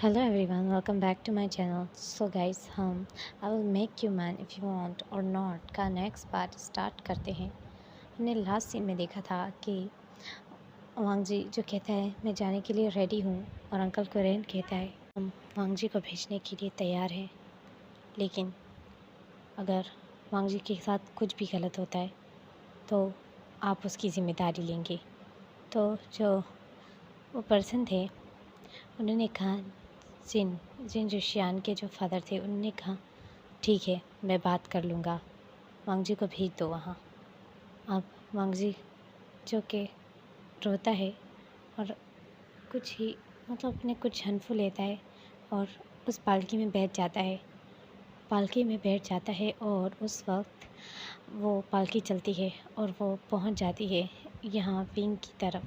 Hello everyone, welcome back to my channel. So guys, हम I will make you man if you want or not का next part start करते हैं। हमने last scene में देखा था कि वांग जी जो कहता है मैं जाने के लिए रेडी हूँ और अंकल कुरेन कहता है हम वांग जी को भेजने के लिए तैयार हैं, लेकिन अगर वांग जी के साथ कुछ भी गलत होता है तो आप उसकी ज़िम्मेदारी लेंगे। तो जो वो पर्सन थे उन्होंने कहा जिन जिन जोशियान के जो फादर थे उन्होंने कहा ठीक है मैं बात कर लूँगा, वांग जी को भेज दो वहाँ। अब वांग जी जो कि रोता है और कुछ ही अपने कुछ हनफू लेता है और उस पालकी में बैठ जाता है और उस वक्त वो पालकी चलती है और वो पहुंच जाती है यहाँ विंग की तरफ।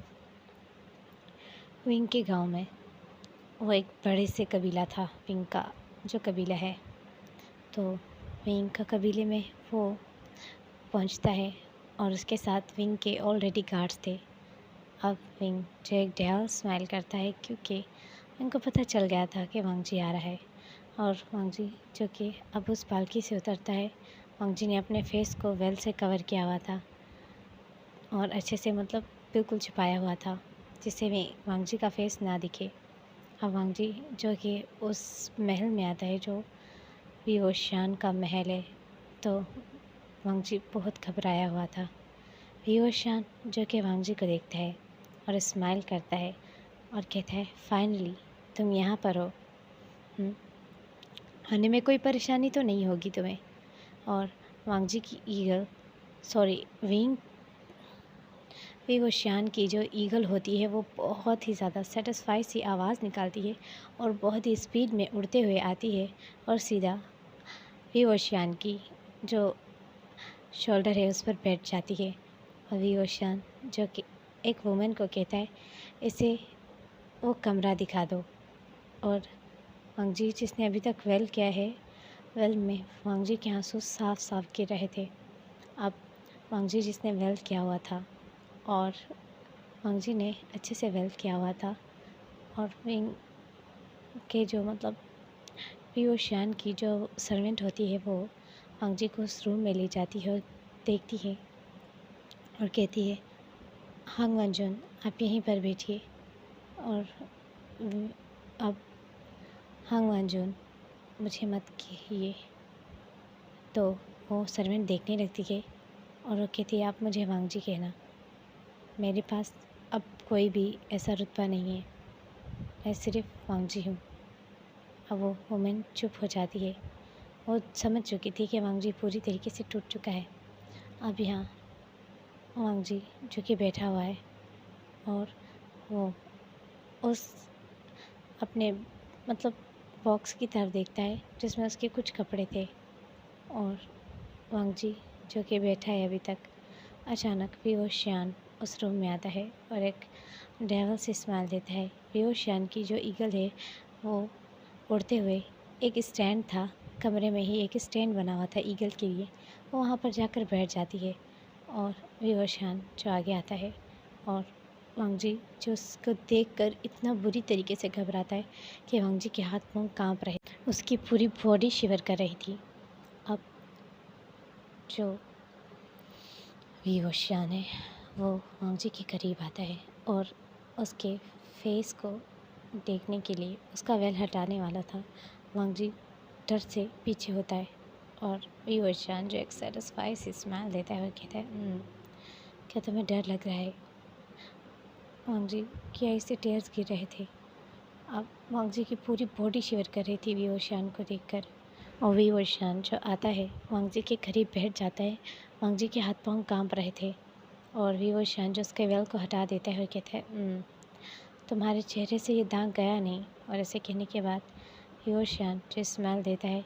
विंग के गांव में वो एक बड़े से कबीला था, विंग का जो कबीला है। तो विंग का कबीले में वो पहुंचता है और उसके साथ विंग के ऑलरेडी गार्ड्स थे। अब विंग जो एक डैल स्माइल करता है क्योंकि उनको पता चल गया था कि वांग जी आ रहा है। और वांग जी जो कि अब उस पालकी से उतरता है, वांग जी ने अपने फेस को वेल से कवर किया हुआ था और अच्छे से बिल्कुल छुपाया हुआ था जिससे भी वांग जी का फेस ना दिखे। अब वांग जी जो कि उस महल में आता है जो भी ओशियान का महल है, तो वांग जी बहुत घबराया हुआ था। ओशियान जो कि वांग जी को देखता है और स्माइल करता है और कहता है फाइनली तुम यहाँ पर हो। आने में कोई परेशानी तो नहीं होगी तुम्हें। और वांग जी की ईगल विंग ओशियान की जो ईगल होती है वो बहुत ही ज़्यादा सेटिस्फाई सी आवाज़ निकालती है और बहुत ही स्पीड में उड़ते हुए आती है और सीधा ओशियान की जो शोल्डर है उस पर बैठ जाती है। और ओशियान जो कि एक वुमेन को कहता है इसे वो कमरा दिखा दो। और वांग जी जिसने अभी तक वेल किया है, वेल में वांग जी के आंसू साफ साफ गिर रहे थे। अब वांग जी जिसने वेल किया हुआ था और वांग जी ने अच्छे से वेल किया हुआ था और विंग के जो ओशियान की जो सर्वेंट होती है वो वांग जी को उस रूम में ले जाती है और देखती है और कहती है हांग वंजुन आप यहीं पर बैठिए। और अब हांग वंजुन मुझे मत कहिए। तो वो सर्वेंट देखने लगती है और वो कहती है आप मुझे वांग जी कहना, मेरे पास अब कोई भी ऐसा रुतबा नहीं है, मैं सिर्फ वांग जी हूँ। अब वो वुमेन चुप हो जाती है। वो समझ चुकी थी कि वांग जी पूरी तरीके से टूट चुका है। अब यहाँ वांग जी जो कि बैठा हुआ है और वो उस अपने बॉक्स की तरफ देखता है जिसमें उसके कुछ कपड़े थे। और वांग जी जो कि बैठा है अभी तक, अचानक ओशियान उस रूम में आता है और एक डेवल से स्माइल देता है। ओशियान की जो ईगल है वो उड़ते हुए एक स्टैंड था, कमरे में ही एक स्टैंड बना हुआ था ईगल के लिए, वो वहाँ पर जाकर बैठ जाती है। और ओशियान जो आगे आता है और वांग जी जो उसको देखकर इतना बुरी तरीके से घबराता है कि वांग जी के हाथ पाँव काँप रहे, उसकी पूरी बॉडी शिवर कर रही थी। अब जो ओशियान है वो वांग जी के करीब आता है और उसके फेस को देखने के लिए उसका वेल हटाने वाला था। वांग जी डर से पीछे होता है और ओशियान जो एक सेटिस्फाई से स्माइल देता है और कहता है क्या तुम्हें डर लग रहा है? वांग जी की आई से टेयर्स गिर रहे थे। अब वांग जी की पूरी बॉडी शिवर कर रही थी ओशियान को देखकर। और ओशियान जो आता है वांग जी के करीब बैठ जाता है। वांग जी के हाथ पाँव काँप रहे थे और ओशियान जो उसके वेल को हटा देता है और कहता है तुम्हारे चेहरे से ये दाग गया नहीं। और ऐसे कहने के बाद ओशियान जो स्मेल देता है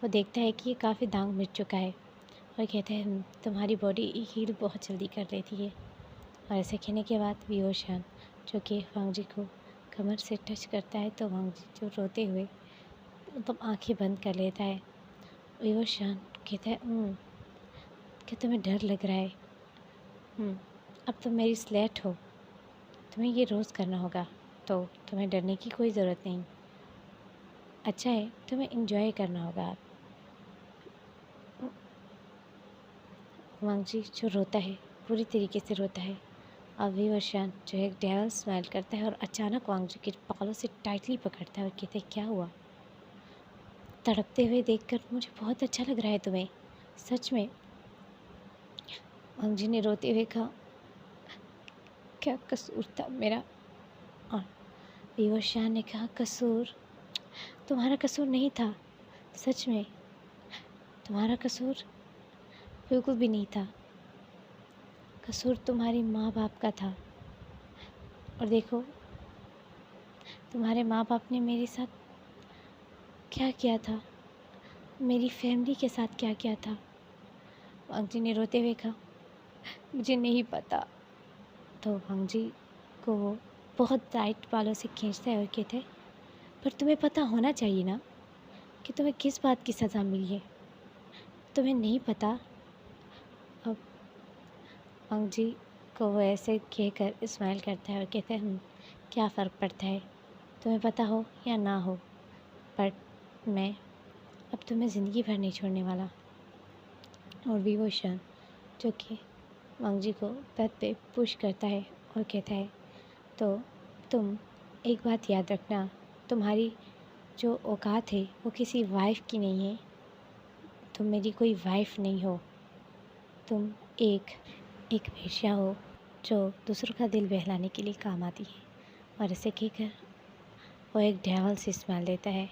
वो देखता है कि ये काफ़ी दाग मिट चुका है और कहता है तुम्हारी बॉडी हील बहुत जल्दी कर लेती है। और ऐसे कहने के बाद ओशियान जो कि वांग जी को कमर से टच करता है तो वांग जी जो रोते हुए आंखें बंद कर लेता है। ओशियान कहता है क्या तुम्हें डर लग रहा है? अब तुम मेरी स्लेट हो, तुम्हें ये रोज़ करना होगा, तो तुम्हें डरने की कोई ज़रूरत नहीं। अच्छा है, तुम्हें एंजॉय करना होगा। वांगजी जो रोता है, पूरी तरीके से रोता है। अब विवशान जो है डेविल स्माइल करता है और अचानक वांगजी के बालों से टाइटली पकड़ता है और कहता है, क्या हुआ? तड़पते हुए देखकर मुझे बहुत अच्छा लग रहा है तुम्हें, सच में। वांगजी ने रोते हुए कहा, क्या कसूर था मेरा? और विवशान ने कहा, कसूर? तुम्हारा कसूर नहीं था, सच में तुम्हारा कसूर बिल्कुल भी नहीं था। कसूर तुम्हारी माँ बाप का था। और देखो, तुम्हारे माँ बाप ने मेरे साथ क्या किया था, मेरी फैमिली के साथ क्या किया था। वांगजी ने रोते हुए कहा, मुझे नहीं पता। तो वांगजी को वो बहुत टाइट बालों से खींचता है और कहता है, पर तुम्हें पता होना चाहिए ना कि तुम्हें किस बात की सज़ा मिली है। तुम्हें नहीं पता? अब वांगजी को वो ऐसे कहकर स्माइल करता है और कहता है, क्या फ़र्क पड़ता है, तुम्हें पता हो या ना हो, पर मैं अब तुम्हें ज़िंदगी भर नहीं छोड़ने वाला। और विवोशन जो कि वांगजी को बेड पे पुश करता है और कहता है, तो तुम एक बात याद रखना, तुम्हारी जो औकात है वो किसी वाइफ़ की नहीं है। तुम मेरी कोई वाइफ़ नहीं हो। तुम एक एक वेश्या हो जो दूसरों का दिल बहलाने के लिए काम आती है। और ऐसे कहकर वो एक डेविल से स्माइल देता है।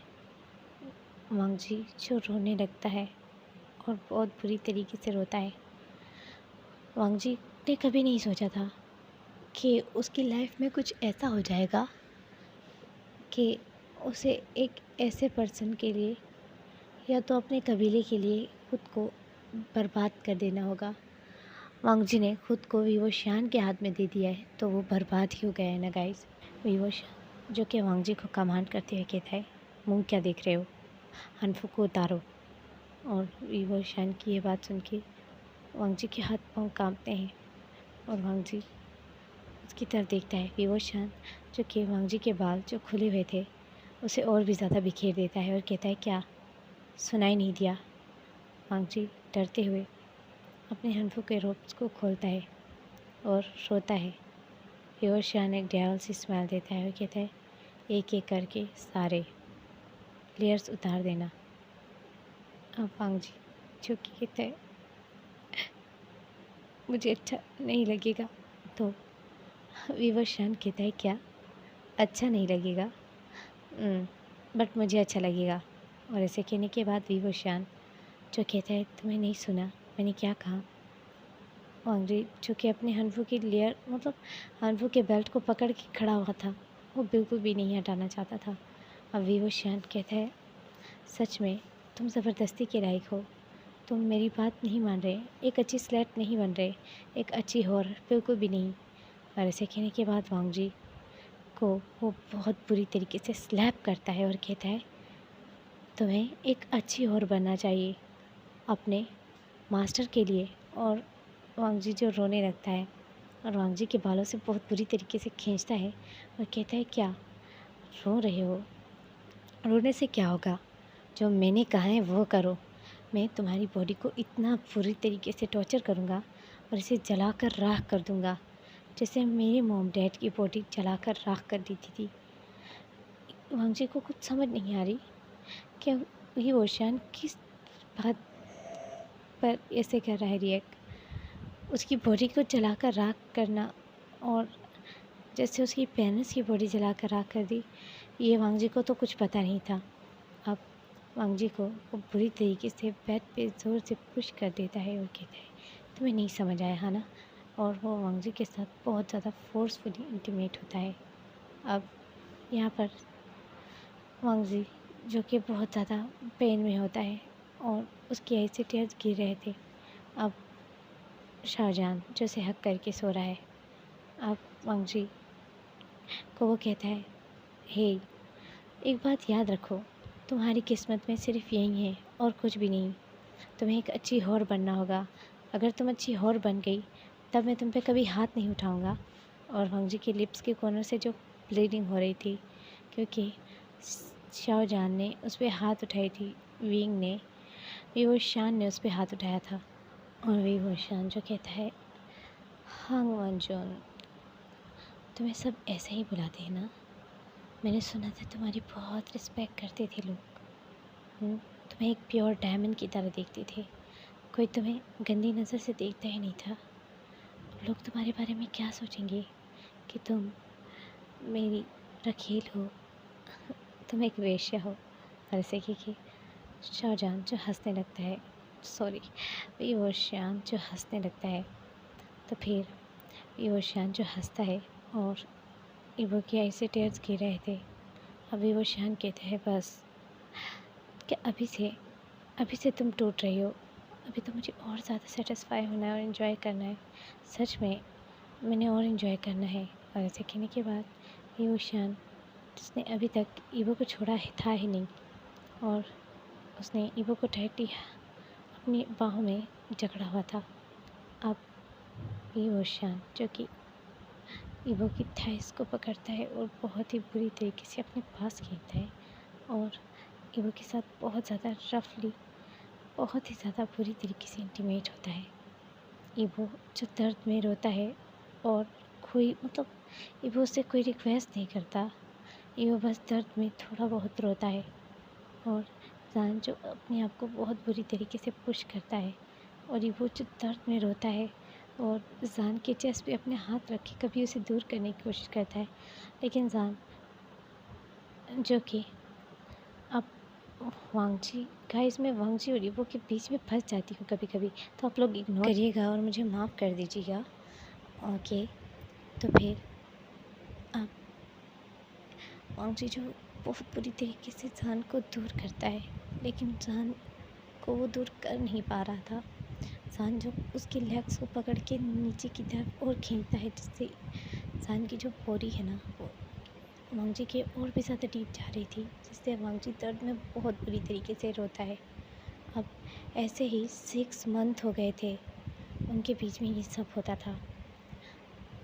वांगजी जो रोने लगता है और बहुत बुरी तरीके से रोता है। वांगजी ने कभी नहीं सोचा था कि उसकी लाइफ में कुछ ऐसा हो जाएगा कि उसे एक ऐसे पर्सन के लिए या तो अपने कबीले के लिए खुद को बर्बाद कर देना होगा। वांगजी ने खुद को विवोशान के हाथ में दे दिया है, तो वो बर्बाद ही हो गया है ना गाइस। विवोशान जो कि वांगजी को कमांड करते हुए कहता है, मुँह क्या देख रहे हो, हनफू को उतारो। और विवोशान की ये बात सुन के वांगजी के हाथ पाँव कांपते हैं और वांगजी उसकी तरफ देखता है। विवोशान जो कि वांगजी के बाल जो खुले हुए थे उसे और भी ज़्यादा बिखेर देता है और कहता है, क्या सुनाई नहीं दिया? वांगजी डरते हुए अपने हनफू के रोप्स को खोलता है और रोता है। विवोशान एक डेविल से स्माइल देता है और कहता है, एक एक करके सारे लेयर्स उतार देना। अब वांगजी जो कि कहता है, मुझे अच्छा नहीं लगेगा। तो विवोशान कहता है, क्या अच्छा नहीं लगेगा? बट मुझे अच्छा लगेगा। और ऐसे कहने के बाद विवोशान जो कहता है, तुम्हें नहीं सुना मैंने क्या कहा? वांगजी जो कि अपने हनफू की लेयर मतलब हनफू के बेल्ट को पकड़ के खड़ा हुआ था, वो बिल्कुल भी नहीं हटाना चाहता था। अब विवोशान कहता है, सच में तुम ज़बरदस्ती के लायक हो। तुम मेरी बात नहीं मान रहे, एक अच्छी स्लेट नहीं बन रहे, एक अच्छी हॉरर बिल्कुल भी नहीं। और ऐसे कहने के बाद वांगजी को वो बहुत बुरी तरीके से स्लैप करता है और कहता है, तुम्हें एक अच्छी और बनना चाहिए अपने मास्टर के लिए। और वांगजी जो रोने लगता है और वांगजी के बालों से बहुत बुरी तरीके से खींचता है और कहता है, क्या रो रहे हो? रोने से क्या होगा? जो मैंने कहा है वो करो। मैं तुम्हारी बॉडी को इतना बुरी तरीके से टॉर्चर करूँगा और इसे जलाकर राख कर दूँगा, जैसे मेरे मॉम डैड की बॉडी जलाकर राख कर दी थी। वांगजी को कुछ समझ नहीं आ रही कि ये ओशियान किस बात पर ऐसे कर रहा है रिएक्ट। उसकी बॉडी को जलाकर राख करना और जैसे उसकी पेरेंट्स की बॉडी जलाकर राख कर दी, ये वांगजी को तो कुछ पता नहीं था। अब वांगजी को वो बुरी तरीके से बेड पे ज़ोर से पुश कर देता है और कहता है, तुम्हें नहीं समझ आया है ना? और वो वांगजी के साथ बहुत ज़्यादा फोर्सफुली इंटीमेट होता है। अब यहाँ पर वांगजी जो कि बहुत ज़्यादा पेन में होता है और उसकी आई से टीयर्स गिर रहे थे। अब शाहजहान जो उसे हक करके सो रहा है। अब वांगजी को वो कहता है, हे, एक बात याद रखो, तुम्हारी किस्मत में सिर्फ यही है और कुछ भी नहीं। तुम्हें एक अच्छी हौर बनना होगा। अगर तुम अच्छी हौर बन गई तब मैं तुम पे कभी हाथ नहीं उठाऊँगा। और वांगजी के लिप्स के कोनों से जो ब्लीडिंग हो रही थी, क्योंकि शाहजहान ने उस पर हाथ उठाई थी, विंग ने, विवोशान ने उस पर हाथ उठाया था। और विवोशान जो कहता है, हांग वंजोन, तुम्हें सब ऐसे ही बुलाते हैं ना? मैंने सुना था तुम्हारी बहुत रिस्पेक्ट करते थे लोग। तुम्हें एक प्योर डायमंड की तरह देखते थे, कोई तुम्हें गंदी नज़र से देखता ही नहीं था। लोग तुम्हारे बारे में क्या सोचेंगे कि तुम मेरी रखेल हो, तुम एक वेश्या हो। और ऐसे कि शाहजहान जो हंसने लगता है, सॉरी, विवोशान जो हंसने लगता है, तो फिर विवोशान जो हंसता है और इवो की आई से टेयर्स गिर रहे थे। अब विवोशान कहते हैं, बस क्या अभी से तुम टूट रही हो? अभी तो मुझे और ज़्यादा सेटिस्फाई होना है और इन्जॉय करना है। सच में मैंने और इन्जॉय करना है। और ऐसे कहने के बाद विवोशान, जिसने अभी तक इवो को छोड़ा था ही नहीं, और उसने इवो को टाइटली अपनी बाहों में जकड़ा हुआ था, अब विवोशान जो कि इवो की थाइस को पकड़ता है और बहुत ही बुरी तरीके से अपने पास खींचता है और इवो के साथ बहुत ज़्यादा रफली, बहुत ही ज़्यादा बुरी तरीके से इंटीमेट होता है। इवो जो दर्द में रोता है और कोई इवो से कोई रिक्वेस्ट नहीं करता, इवो बस दर्द में थोड़ा बहुत रोता है। और जान जो अपने आप को बहुत बुरी तरीके से पुश करता है और इवो जो दर्द में रोता है और जान के चेस्ट पे अपने हाथ रख के कभी उसे दूर करने की कोशिश करता है, लेकिन जान जो कि अब वांगजी, गाइस मैं वांगजी और इवो के बीच में फंस जाती हूँ कभी कभी, तो आप लोग इग्नोर करिएगा और मुझे माफ़ कर दीजिएगा। ओके, तो फिर अब वांगजी जो बहुत बुरी तरीके से जान को दूर करता है, लेकिन जान को वो दूर कर नहीं पा रहा था। जान जो उसके लेग्स को पकड़ के नीचे की तरफ और खींचता है, जिससे जान की जो बॉडी है ना, वो वांगजी के और भी ज़्यादा डीप जा रही थी, जिससे वांगजी दर्द में बहुत बुरी तरीके से रोता है। अब ऐसे ही 6 मंथ हो गए थे, उनके बीच में ये सब होता था।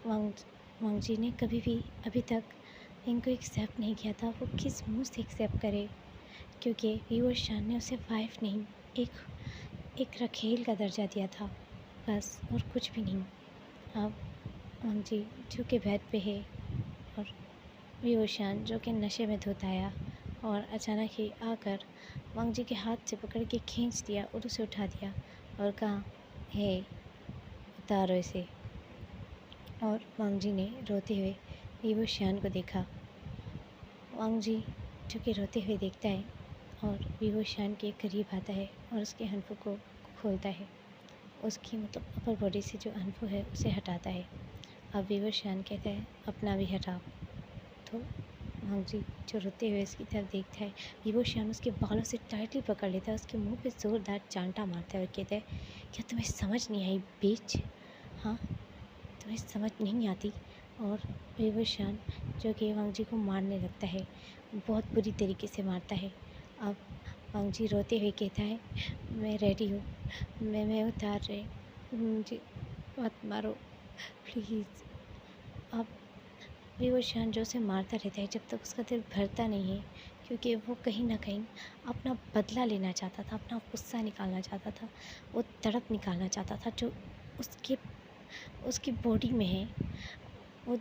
वांगजी ने कभी भी अभी तक इनको एक्सेप्ट नहीं किया था। वो किस मुंह से एक्सेप्ट करे, क्योंकि विवोशान ने उसे वाइफ नहीं, एक रखेल का दर्जा दिया था, बस, और कुछ भी नहीं। अब वांगजी जो कि बेड पे है और विवोशान जो कि नशे में धुत आया और अचानक ही आकर वांगजी के हाथ से पकड़ के खींच दिया और उसे उठा दिया और कहा, हे उतारो इसे। और वांगजी ने रोते हुए विवोशान को देखा। वांगजी जो कि रोते हुए देखता है और विवोशान के करीब आता है और उसके हनफों को खोलता है, उसकी अपर बॉडी से जो हनफो है उसे हटाता है। अब विवोशान कहता है, अपना भी हटाओ। तो वांगजी जो रोते हुए उसकी तरफ देखता है, विवोशान उसके बालों से टाइटली पकड़ लेता है, उसके मुंह पे ज़ोरदार चांटा मारता है और कहता है, क्या तुम्हें समझ नहीं आई बीच? हाँ, तुम्हें समझ नहीं आती? और विवोशान जो कि वांगजी को मारने लगता है, बहुत बुरी तरीके से मारता है। अब वांगजी रोते हुए कहता है, मैं रेडी हूँ, मैं उतार रही, मुझे मत मारो प्लीज़। अब विवोशान जो उसे मारता रहता है जब तक उसका दिल भरता नहीं है, क्योंकि वो कहीं ना कहीं अपना बदला लेना चाहता था, अपना गुस्सा निकालना चाहता था, वो तड़प निकालना चाहता था जो उसकी बॉडी में है। वो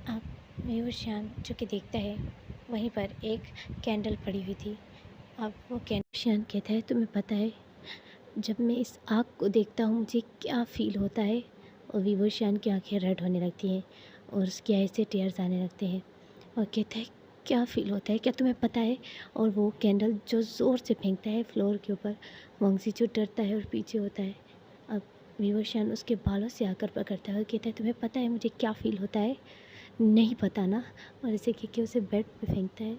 अब विवोशान जो कि देखता है, वहीं पर एक कैंडल पड़ी हुई थी। अब वो कैंडल कहता है, तुम्हें पता है जब मैं इस आग को देखता हूँ मुझे क्या फ़ील होता है? और विवोशान की आंखें रेड होने लगती हैं और उसकी आई से टीयर्स आने लगते हैं और कहता है, क्या फ़ील होता है, क्या तुम्हें पता है? और वो कैंडल जो ज़ोर से फेंकता है फ्लोर के ऊपर। वांगजी जो डरता है और पीछे होता है। अब विवोशान उसके बालों से आकर पकड़ता है और कहता है, तुम्हें पता है मुझे क्या फ़ील होता है? नहीं पता ना? और ऐसे कह के उसे बेड पे फेंकता है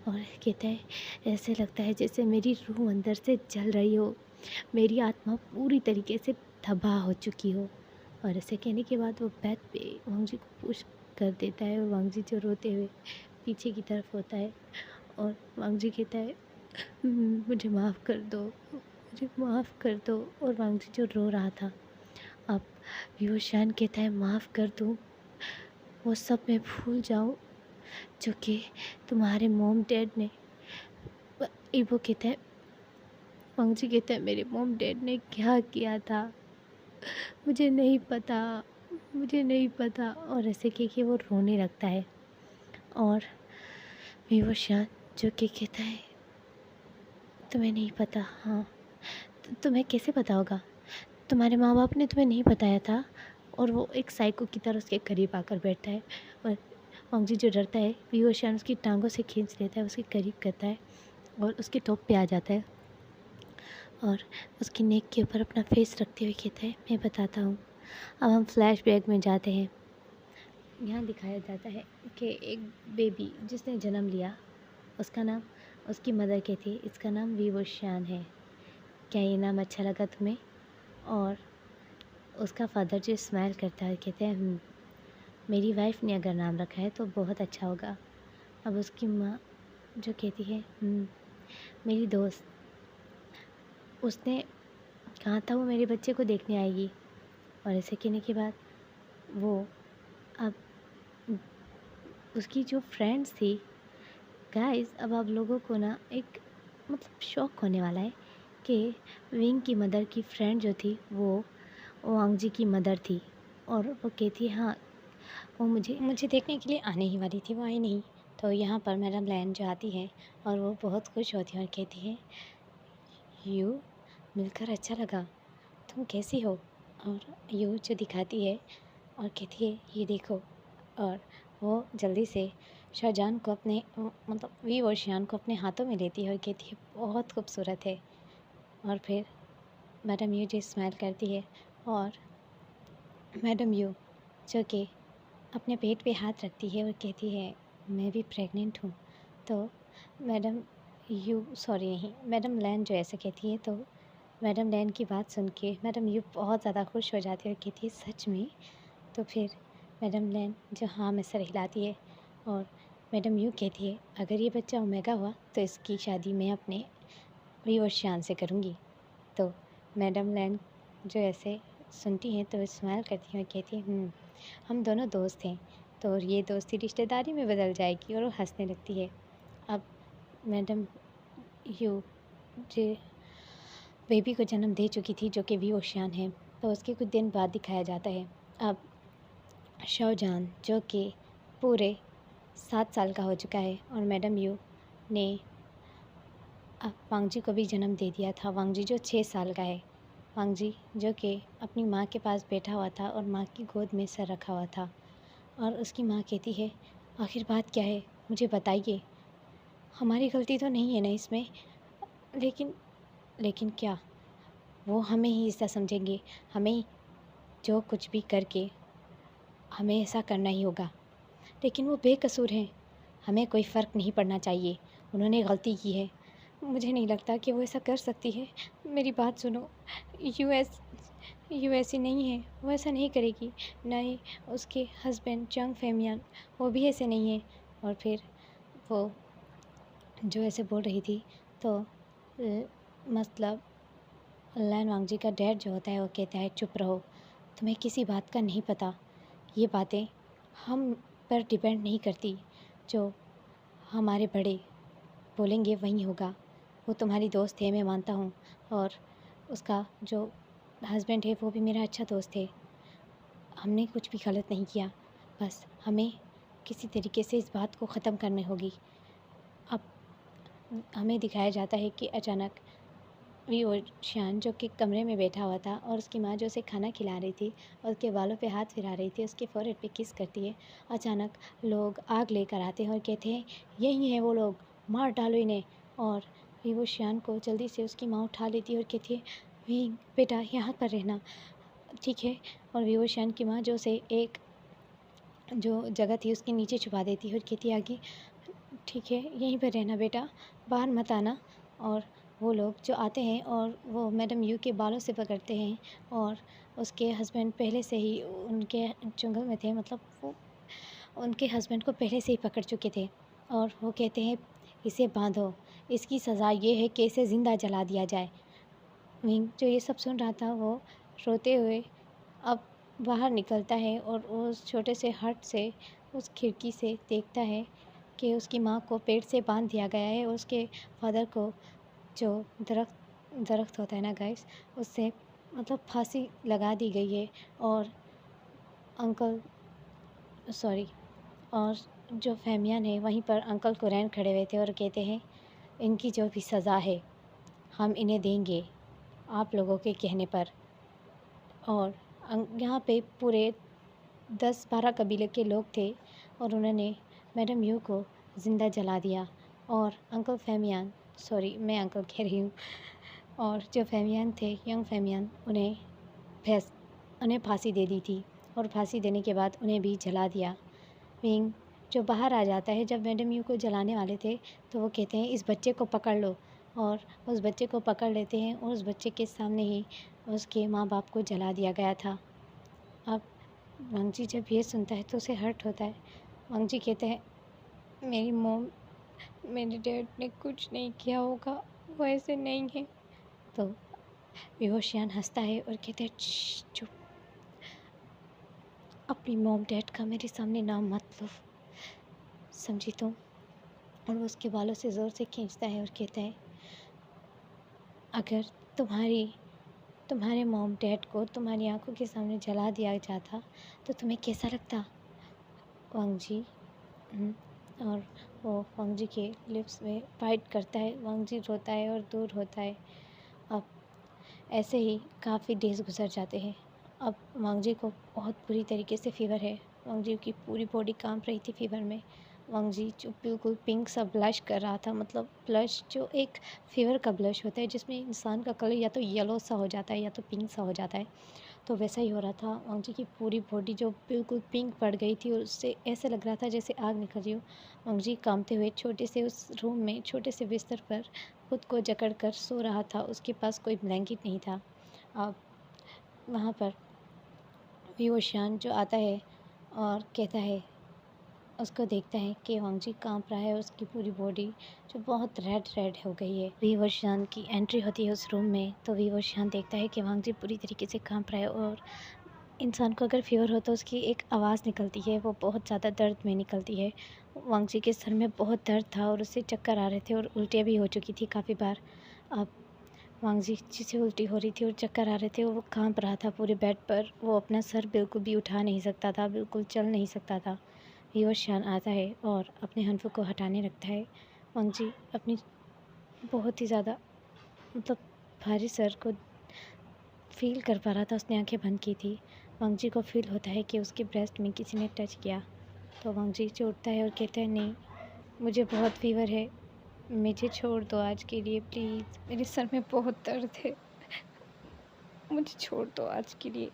और कहता है, ऐसे लगता है जैसे मेरी रूह अंदर से जल रही हो, मेरी आत्मा पूरी तरीके से तबाह हो चुकी हो। और ऐसे कहने के बाद वो बेड पे वांगजी को पुश कर देता है और वांगजी जो रोते हुए पीछे की तरफ होता है और वांगजी कहता है, मुझे माफ़ कर दो, मुझे माफ़ कर दो। और वांगजी जो रो रहा था, अब विवोशान कहता है, माफ़ कर दूँ, वो सब मैं भूल जाऊँ जो कि तुम्हारे मॉम डैड ने वो कहता है, वांगजी कहता है, मेरे मॉम डैड ने क्या किया था मुझे नहीं पता, मुझे नहीं पता। और ऐसे कह के वो रोने लगता है। और विवश जो कि कहता है, तुम्हें नहीं पता? हाँ, तुम्हें कैसे पता होगा? तुम्हारे माँ बाप ने तुम्हें नहीं बताया था? और वो एक साइको की तरह उसके करीब आकर बैठता है। और वांगजी जो डरता है, विवशान उसकी टांगों से खींच लेता है, उसके करीब करता है और उसके टॉप पे आ जाता है और उसकी नेक के ऊपर अपना फेस रखते हुए कहता है, मैं बताता हूँ। अब हम फ्लैशबैक में जाते हैं। यहाँ दिखाया जाता है कि एक बेबी जिसने जन्म लिया, उसका नाम उसकी मदर के थी, इसका नाम विवोशियान है। क्या ये नाम अच्छा लगा तुम्हें? और उसका फादर जो स्माइल करता है कहते हैं, मेरी वाइफ ने अगर नाम रखा है तो बहुत अच्छा होगा। अब उसकी माँ जो कहती है, मेरी दोस्त, उसने कहा था वो मेरे बच्चे को देखने आएगी। और ऐसे कहने के बाद वो अब उसकी जो फ्रेंड्स थी, गाइस, अब आप लोगों को ना एक मतलब शौक होने वाला है कि विंग की मदर की फ्रेंड जो थी वो वांगजी की मदर थी। और वो कहती है, हाँ, वो मुझे देखने के लिए आने ही वाली थी, वो आई नहीं। तो यहाँ पर मैडम लैन जो आती है और वो बहुत खुश होती है और कहती है, यू, मिलकर अच्छा लगा, तुम कैसी हो? और यू जो दिखाती है और कहती है, ये देखो। और वो जल्दी से शाहजहान को अपने मतलब वी और शियान को अपने हाथों में लेती है और कहती है, बहुत खूबसूरत है। और फिर मैडम यू जो स्माइल करती है और मैडम यू जो कि अपने पेट पे हाथ रखती है और कहती है, मैं भी प्रेग्नेंट हूँ। तो मैडम यू, सॉरी नहीं, मैडम लैन जो ऐसे कहती है, तो मैडम लैन की बात सुन के मैडम यू बहुत ज़्यादा खुश हो जाती है और कहती है, सच में? तो फिर मैडम लैन जो हाँ में सर हिलाती है और मैडम यू कहती है, अगर ये बच्चा ओमेगा हुआ तो इसकी शादी मैं अपने विवश से करूँगी। तो मैडम लैन जो ऐसे सुनती हैं तो स्माइल करती हैं और कहती हैं, हम दोनों दोस्त हैं, तो ये दोस्ती रिश्तेदारी में बदल जाएगी। और वो हंसने लगती है। अब मैडम यू जो बेबी को जन्म दे चुकी थी, जो कि वी ओशियान है, तो उसके कुछ दिन बाद दिखाया जाता है। अब शाहजहान जो कि पूरे 7 साल का हो चुका है और मैडम यू ने अब वांगजी को भी जन्म दे दिया था। वांगजी जो 6 साल का है, वांगजी जो कि अपनी माँ के पास बैठा हुआ था और माँ की गोद में सर रखा हुआ था। और उसकी माँ कहती है, आखिर बात क्या है, मुझे बताइए, हमारी गलती तो नहीं है ना इसमें? लेकिन लेकिन क्या? वो हमें ही ऐसा समझेंगे, हमें जो कुछ भी करके हमें ऐसा करना ही होगा। लेकिन वो बेकसूर हैं, हमें कोई फ़र्क नहीं पड़ना चाहिए, उन्होंने गलती की है। मुझे नहीं लगता कि वो ऐसा कर सकती है। मेरी बात सुनो, यूएस यू ऐसी नहीं है, वो ऐसा नहीं करेगी। ना ही उसके हस्बैंड जंग फेमियान, वो भी ऐसे नहीं है। और फिर वो जो ऐसे बोल रही थी, तो मतलब लैन वांगजी का डैड जो होता है वो कहता है, चुप रहो, तुम्हें किसी बात का नहीं पता। ये बातें हम पर डिपेंड नहीं करती, जो हमारे बड़े बोलेंगे वही होगा। वो तुम्हारी दोस्त है, मैं मानता हूँ, और उसका जो हस्बैंड है वो भी मेरा अच्छा दोस्त है। हमने कुछ भी गलत नहीं किया, बस हमें किसी तरीके से इस बात को ख़त्म करनी होगी। अब हमें दिखाया जाता है कि अचानक वी और शियान जो कि कमरे में बैठा हुआ था और उसकी माँ जो उसे खाना खिला रही थी और उसके बालों पे हाथ फिरा रही थी, उसके फोरहेड पे किस करती है। अचानक लोग आग लेकर आते हैं और कहते हैं, यही हैं वो लोग, मार डालो इन्हें। और वी शियान को जल्दी से उसकी माँ उठा लेती है और कहती है, वी बेटा यहाँ पर रहना, ठीक है। और वी शियान की माँ जो उसे एक जो जगह थी उसके नीचे छुपा देती है और कहती है आगे, ठीक है, यहीं पर रहना बेटा, बाहर मत आना। और वो लोग जो आते हैं और वो मैडम यू के बालों से पकड़ते हैं और उसके हस्बैंड पहले से ही उनके जंगल में थे, मतलब वो उनके हस्बैंड को पहले से ही पकड़ चुके थे। और वो कहते हैं, इसे बांधो, इसकी सज़ा ये है कि इसे ज़िंदा जला दिया जाए। विंग जो ये सब सुन रहा था वो रोते हुए अब बाहर निकलता है और उस छोटे से हट से उस खिड़की से देखता है कि उसकी माँ को पेट से बांध दिया गया है और उसके फादर को जो दरख्त होता है ना गाइस, उससे मतलब फांसी लगा दी गई है। और अंकल सॉरी और जो फेमियन है वहीं पर अंकल कुरैन खड़े हुए थे और कहते हैं इनकी जो भी सज़ा है हम इन्हें देंगे आप लोगों के कहने पर। और यहाँ पे पूरे 10-12 कबीले के लोग थे और उन्होंने मैडम यू को ज़िंदा जला दिया। और अंकल फेमियन सॉरी मैं अंकल कह रही हूँ, और जो फेमियन थे यंग फेमियन उन्हें फांसी दे दी थी और फांसी देने के बाद उन्हें भी जला दिया। विंग जो बाहर आ जाता है जब मैडम यू को जलाने वाले थे तो वो कहते हैं इस बच्चे को पकड़ लो, और उस बच्चे को पकड़ लेते हैं और उस बच्चे के सामने ही उसके माँ बाप को जला दिया गया था। अब वांगजी जब ये सुनता है तो उसे हर्ट होता है। वांगजी कहते हैं मेरी मॉम मेरे डैड ने कुछ नहीं किया होगा, वो ऐसे नहीं है। तो विवोशियान हंसता है और कहते हैं चुप, अपनी मॉम डैड का मेरे सामने नाम मत लो, समझी तुम। और वो उसके बालों से ज़ोर से खींचता है और कहता है अगर तुम्हारे मॉम डैड को तुम्हारी आंखों के सामने जला दिया जाता तो तुम्हें कैसा लगता वांगजी। और वो वांगजी के लिप्स में फाइट करता है, वांगजी रोता है और दूर होता है। अब ऐसे ही काफ़ी डेज़ गुजर जाते हैं। अब वांगजी को बहुत बुरी तरीके से फ़ीवर है। वांगजी की पूरी बॉडी कांप रही थी फ़ीवर में। वांगजी जो बिल्कुल पिंक सा ब्लश कर रहा था, मतलब ब्लश जो एक फ़ीवर का ब्लश होता है जिसमें इंसान का कलर या तो येलो सा हो जाता है या तो पिंक सा हो जाता है, तो वैसा ही हो रहा था। वांगजी की पूरी बॉडी जो बिल्कुल पिंक पड़ गई थी और उससे ऐसा लग रहा था जैसे आग निकल रही हो। वांगजी कांपते हुए छोटे से उस रूम में छोटे से बिस्तर पर खुद को जकड़ कर सो रहा था। उसके पास कोई ब्लैंकेट नहीं था। अब वहाँ पर विवोशियान जो आता है और कहता है, उसको देखता है कि वांगजी कांप रहा है, उसकी पूरी बॉडी जो बहुत रेड हो गई है। विवोशियान की एंट्री होती है उस रूम में तो विवोशियान देखता है कि वांगजी पूरी तरीके से कांप रहा है। और इंसान को अगर फ़ीवर हो तो उसकी एक आवाज़ निकलती है, वो बहुत ज़्यादा दर्द में निकलती है। वांगजी के सर में बहुत दर्द था और उससे चक्कर आ रहे थे और उल्टियाँ भी हो चुकी थी काफ़ी बार। अब वांगजी जिसे उल्टी हो रही थी और चक्कर आ रहे थे, वो कांप रहा था पूरे बेड पर। वो अपना सर बिल्कुल भी उठा नहीं सकता था, बिल्कुल चल नहीं सकता था। विवोशियान आता है और अपने हनफू को हटाने लगता है। वांगजी अपनी बहुत ही ज़्यादा मतलब भारी सर को फ़ील कर पा रहा था, उसने आंखें बंद की थी। वांगजी को फ़ील होता है कि उसके ब्रेस्ट में किसी ने टच किया। तो वांगजी उठता है और कहता है नहीं, मुझे बहुत फ़ीवर है, मुझे छोड़ दो आज के लिए प्लीज़, मेरे सर में बहुत दर्द है, मुझे छोड़ दो आज के लिए।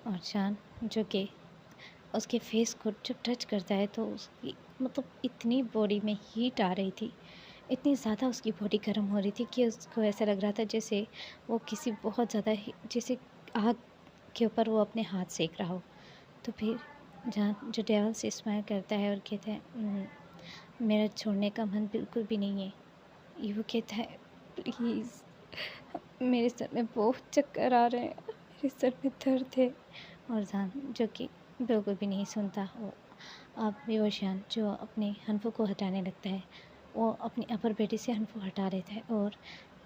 और जान जो कि उसके फेस को जब टच करता है तो उसकी मतलब इतनी बॉडी में हीट आ रही थी, इतनी ज़्यादा उसकी बॉडी गर्म हो रही थी कि उसको ऐसा लग रहा था जैसे वो किसी बहुत ज़्यादा जैसे आग के ऊपर वो अपने हाथ सेक रहा हो। तो फिर जहाँ जो डेविल से स्माइल करता है और कहता है मेरा छोड़ने का मन बिल्कुल भी नहीं है। ये वो कहता है प्लीज़, मेरे सर में बहुत चक्कर आ रहे हैं, मेरे सर में दर्द है। और जान जो कि बिल्कुल भी नहीं सुनता, वो अब विवोशियान जो अपने हनफू को हटाने लगता है, वो अपनी अपर बेटी से हनफू हटा लेता है और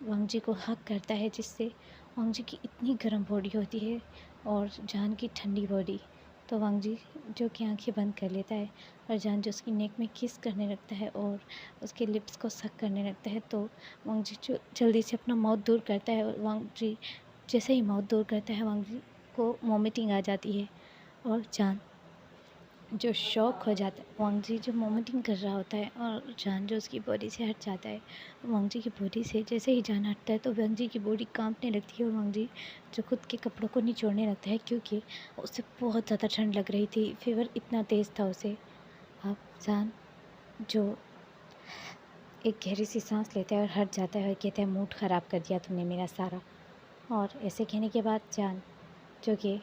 वांगजी को हक करता है, जिससे वांगजी की इतनी गर्म बॉडी होती है और जान की ठंडी बॉडी। तो वांगजी जो कि आंखें बंद कर लेता है और जान जो उसकी नेक में किस करने लगता है और उसके लिप्स को सक करने लगता है। तो वांगजी जो जल्दी से अपना माउथ दूर करता है और वांगजी जैसे ही माउथ दूर करता है वांगजी को वॉमिटिंग आ जाती है और जान जो शॉक हो जाता है। वांगजी जो वॉमिटिंग कर रहा होता है और जान जो उसकी बॉडी से हट जाता है, वांगजी की बॉडी से जैसे ही जान हटता है तो वांगजी की बॉडी कांपने लगती है और वांगजी जो खुद के कपड़ों को निचोड़ने लगता है, क्योंकि उसे बहुत ज़्यादा ठंड लग रही थी, फीवर इतना तेज़ था उसे। अब जान जो एक गहरी सी सांस लेता है और हट जाता है और कहता है मूड ख़राब कर दिया तुमने मेरा सारा। और ऐसे कहने के बाद जान जो कि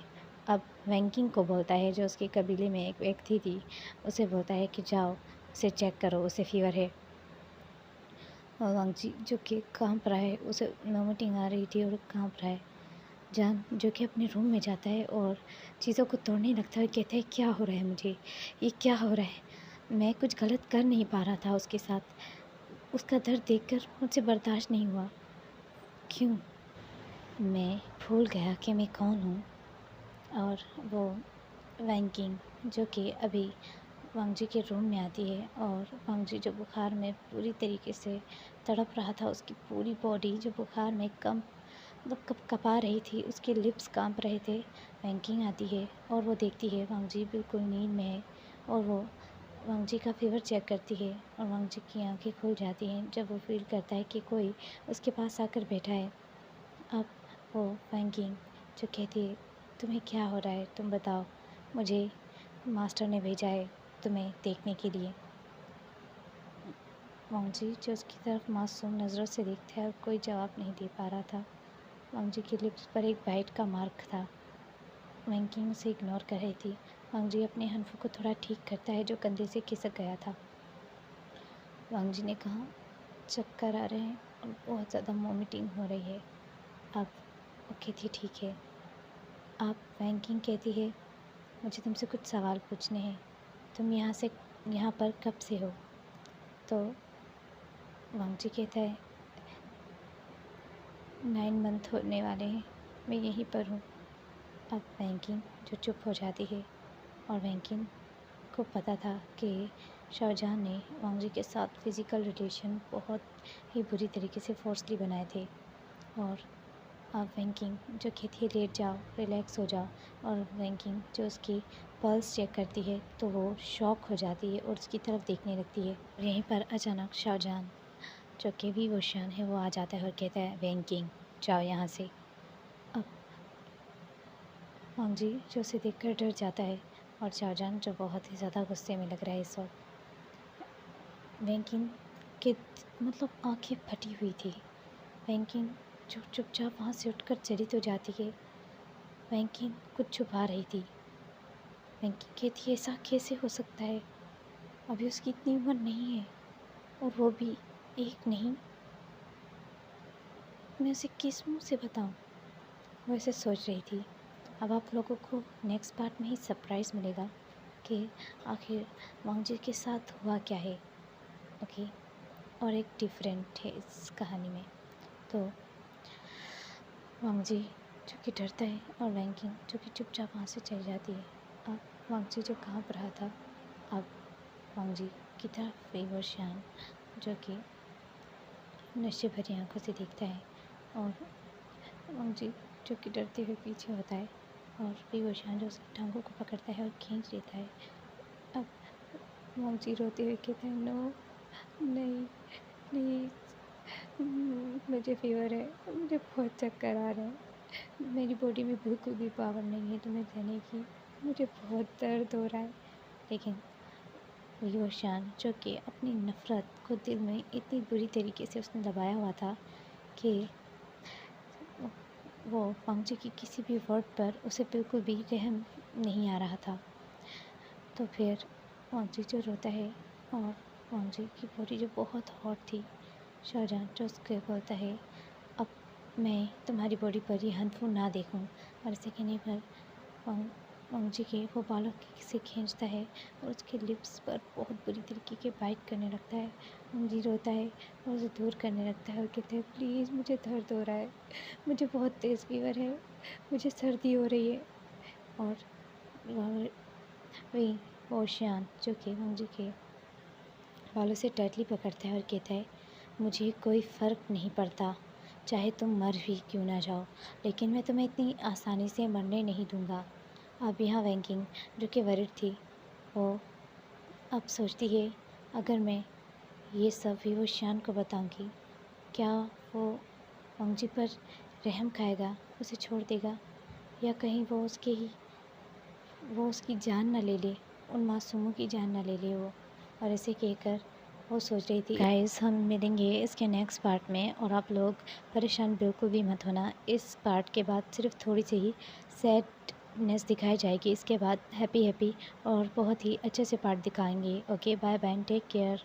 अब वैंकिंग को बोलता है, जो उसके कबीले में एक व्यक्ति थी, उसे बोलता है कि जाओ उसे चेक करो, उसे फ़ीवर है। और वांगजी जो कि कांप रहा है, उसे वॉमिटिंग आ रही थी और कांप रहा है। जान जो कि अपने रूम में जाता है और चीज़ों को तोड़ने लगता है, कहता है क्या हो रहा है मुझे, ये क्या हो रहा है। मैं कुछ गलत कर नहीं पा रहा था उसके साथ। उसका दर्द देखकर मुझसे बर्दाश्त नहीं हुआ। क्यों? मैं भूल गया कि मैं कौन हूँ। और वो वैंकिंग जो कि अभी वांगजी के रूम में आती है, और वांगजी जो बुखार में पूरी तरीके से तड़प रहा था, उसकी पूरी बॉडी जो बुखार में मतलब कपा रही थी, उसके लिप्स कांप रहे थे। वैंकिंग आती है और वो देखती है वांगजी बिल्कुल नींद में है, और वो वांगजी का फीवर चेक करती है, और वांगजी की आंखें खुल जाती हैं जब वो फील करता है कि कोई उसके पास आकर बैठा है। अब वो वैंकिंग जो कहती है, तुम्हें क्या हो रहा है, तुम बताओ, मुझे मास्टर ने भेजा है तुम्हें देखने के लिए। वांगजी जो उसकी तरफ मासूम नज़रों से देखता है और कोई जवाब नहीं दे पा रहा था। वांगजी के लिप्स पर एक बाइट का मार्क था। वैंकिंग उसे इग्नोर कर रही थी। वांगजी अपने हनफू को थोड़ा ठीक करता है जो कंधे से खिसक गया था। वांगजी ने कहा, चक्कर आ रहे हैं और बहुत ज़्यादा वॉमिटिंग हो रही है। अब वो कहती है, ठीक है। आप वैंकिंग कहती है, मुझे तुमसे कुछ सवाल पूछने हैं। तुम यहाँ पर कब से हो? तो वांगजी कहता है, 9 मंथ होने वाले हैं, मैं यहीं पर हूँ। अब वैंकिंग जो चुप हो जाती है, और वैंकिंग को पता था कि शाहजहां ने वांगजी के साथ फ़िज़िकल रिलेशन बहुत ही बुरी तरीके से फोर्सली बनाए थे। और अब वैंकिंग जो कहती है, लेट जाओ, रिलैक्स हो जाओ, और वैंकिंग जो उसकी पल्स चेक करती है तो वो शॉक हो जाती है और उसकी तरफ देखने लगती है। यहीं पर अचानक शाहजहां जो कि वी वोशियान है वो आ जाता है और कहता है, वैंकिंग जाओ यहाँ से। अब वांगजी जो उसे देखकर डर जाता है, और शाहजहां जो बहुत ही ज़्यादा गुस्से में लग रहा है इस वक्त। वैंकिंग के मतलब आंखें फटी हुई थी। वैंकिंग जो चुपचाप वहाँ से उठकर चली तो जाती है। वैंकिंग कुछ छुपा रही थी। वैंकिंग कहती है, ऐसा कैसे हो सकता है, अभी उसकी इतनी उम्र नहीं है, और वो भी एक नहीं, मैं उसे किस मुँह से बताऊँ। वो ऐसे सोच रही थी। अब आप लोगों को नेक्स्ट पार्ट में ही सरप्राइज़ मिलेगा कि आखिर वांगजी के साथ हुआ क्या है। ओके, और एक डिफरेंट है इस कहानी में। तो वांगजी जो कि डरता है, और वैंकिंग जो कि चुपचाप वहाँ से चली जाती है। अब वांगजी जो काँप रहा था, अब वांगजी की तरफ वी वोशियान जो कि नशे भरी आंखों से देखता है, और वांगजी जो कि डरते हुए पीछे होता है, और वी वोशियान जो उसकी टांगों को पकड़ता है और खींच लेता है। अब वांगजी रोते हुए कहता है, नो, नहीं, प्लीज़, मुझे फ़ीवर है, मुझे बहुत चक्कर आ रहे हैं, मेरी बॉडी में बिल्कुल भी पावर नहीं है तुम्हें देने की, मुझे बहुत दर्द हो रहा है। लेकिन वो शान जो कि अपनी नफ़रत को दिल में इतनी बुरी तरीके से उसने दबाया हुआ था कि वो वांगजी की किसी भी वर्ड पर उसे बिल्कुल भी रहम नहीं आ रहा था। तो फिर वांगजी जो रोता है, और वांगजी की बॉडी जो बहुत हॉट थी, शाहजहां जो उसको बोलता है, अब मैं तुम्हारी बॉडी पर ही हनफू ना देखूं। और इसे कहने पर वांगजी के वो बालों से खींचता है, और उसके लिप्स पर बहुत बुरी तरीके के बाइट करने लगता है। वांगजी रोता है और उसे दूर करने लगता है और कहता है, प्लीज़, मुझे दर्द हो रहा है, मुझे बहुत तेज़ फीवर है, मुझे सर्दी हो रही है। और वही ओशियान जो कि वांगजी के बालों से टाइटली पकड़ता है और कहता है, मुझे कोई फ़र्क नहीं पड़ता, चाहे तुम मर भी क्यों ना जाओ, लेकिन मैं तुम्हें इतनी आसानी से मरने नहीं दूंगा। अब यहाँ वैंकिंग जो कि वरिड थी, वो अब सोचती है, अगर मैं ये सब भी वो शान को बताऊंगी, क्या वो वांगजी पर रहम खाएगा, उसे छोड़ देगा, या कहीं वो उसकी जान न ले ले, उन मासूमों की जान न ले ले वो। और ऐसे कहकर वो सोच रही थी। गाइस, हम मिलेंगे इसके नेक्स्ट पार्ट में, और आप लोग परेशान बिल्कुल भी मत होना। इस पार्ट के बाद सिर्फ थोड़ी सी ही सैडनेस दिखाई जाएगी, इसके बाद हैप्पी हैप्पी और बहुत ही अच्छे से पार्ट दिखाएंगे। Okay, bye bye, take care.